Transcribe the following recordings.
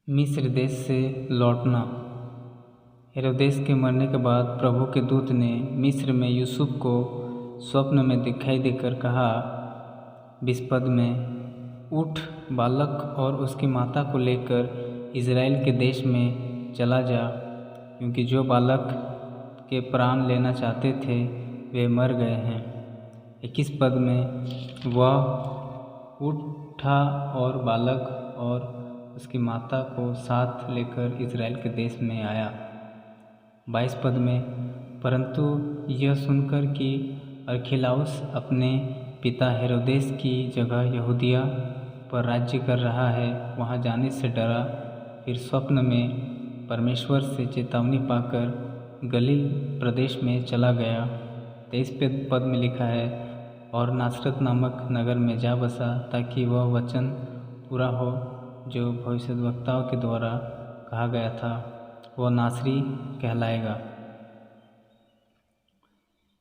मिस्र देश से लौटना। हेरोदेस के मरने के बाद प्रभु के दूत ने मिस्र में यूसुफ को स्वप्न में दिखाई देकर कहा, 20 पद में, उठ, बालक और उसकी माता को लेकर इज़राइल के देश में चला जा, क्योंकि जो बालक के प्राण लेना चाहते थे वे मर गए हैं। 21 पद में, वह उठा और बालक और उसकी माता को साथ लेकर इज़राइल के देश में आया। 22 पद में, परंतु यह सुनकर कि अरखिलाउस अपने पिता हेरोदेस की जगह यहूदिया पर राज्य कर रहा है, वहाँ जाने से डरा। फिर स्वप्न में परमेश्वर से चेतावनी पाकर गलील प्रदेश में चला गया। 23 पद में लिखा है, और नासरत नामक नगर में जा बसा, ताकि वह वचन पूरा हो जो भविष्यद्वक्ताओं के द्वारा कहा गया था, वह नासरी कहलाएगा।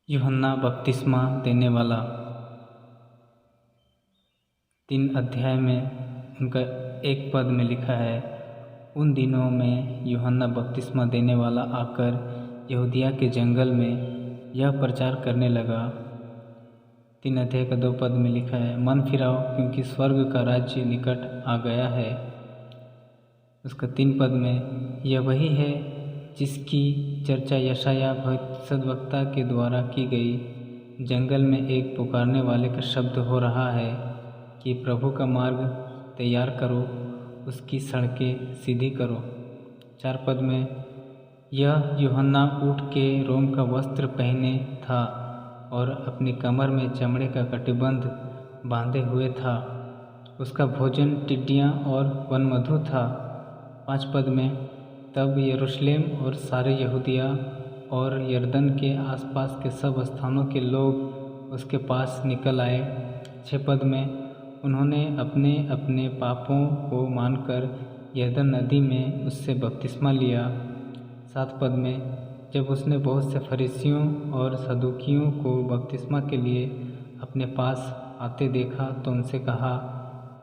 यूहन्ना बपतिस्मा देने वाला। 3 अध्याय में उनका 1 पद में लिखा है, उन दिनों में यूहन्ना बपतिस्मा देने वाला आकर यहूदिया के जंगल में यह प्रचार करने लगा। 3 अध्याय का 2 पद में लिखा है, मन फिराओ, क्योंकि स्वर्ग का राज्य निकट आ गया है। उसका 3 पद में, यह वही है जिसकी चर्चा यशायाह भविष्यद्वक्ता के द्वारा की गई। जंगल में एक पुकारने वाले का शब्द हो रहा है कि प्रभु का मार्ग तैयार करो, उसकी सड़कें सीधी करो। 4 पद में, यह यूहन्ना ऊँट के रोम का वस्त्र पहने था और अपनी कमर में चमड़े का कटिबंध बांधे हुए था। उसका भोजन टिड्डियाँ और वनमधु था। 5 पद में, तब यरूशलेम और सारे यहूदिया और यरदन के आसपास के सब स्थानों के लोग उसके पास निकल आए। 6 पद में, उन्होंने अपने अपने पापों को मानकर यरदन नदी में उससे बपतिस्मा लिया। 7 पद में, जब उसने बहुत से फरीसियों और सदूकियों को बपतिस्मा के लिए अपने पास आते देखा तो उनसे कहा,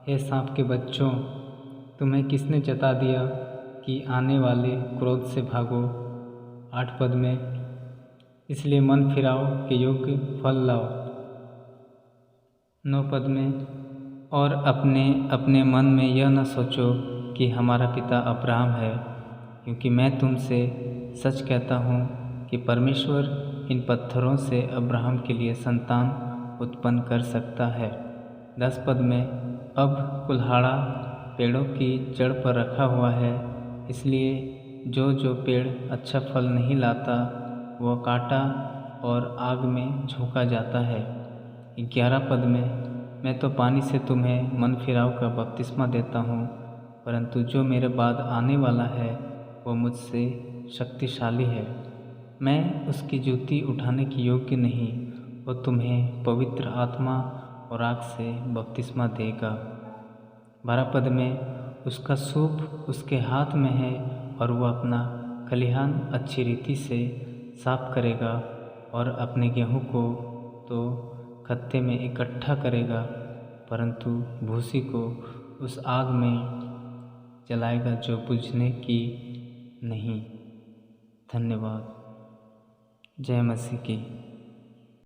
हे सांप के बच्चों, तुम्हें किसने जता दिया कि आने वाले क्रोध से भागो। 8 पद में, इसलिए मन फिराओ के योग्य फल लाओ। 9 पद में, और अपने अपने मन में यह न सोचो कि हमारा पिता अब्राहम है, क्योंकि मैं तुमसे सच कहता हूँ कि परमेश्वर इन पत्थरों से अब्राहम के लिए संतान उत्पन्न कर सकता है। 10 पद में, अब कुल्हाड़ा पेड़ों की जड़ पर रखा हुआ है, इसलिए जो जो पेड़ अच्छा फल नहीं लाता वह काटा और आग में झोंका जाता है। 11 पद में, मैं तो पानी से तुम्हें मन फिराव का बपतिस्मा देता हूँ, परंतु जो मेरे बाद आने वाला है वह मुझसे शक्तिशाली है। मैं उसकी जूती उठाने की योग्य नहीं। वह तुम्हें पवित्र आत्मा और आग से बपतिस्मा देगा। 12 पद में, उसका सूप उसके हाथ में है और वह अपना खलिहान अच्छी रीति से साफ करेगा और अपने गेहूँ को तो खत्ते में इकट्ठा करेगा, परंतु भूसी को उस आग में जलाएगा जो बुझने की नहीं। धन्यवाद। जय मसीह की।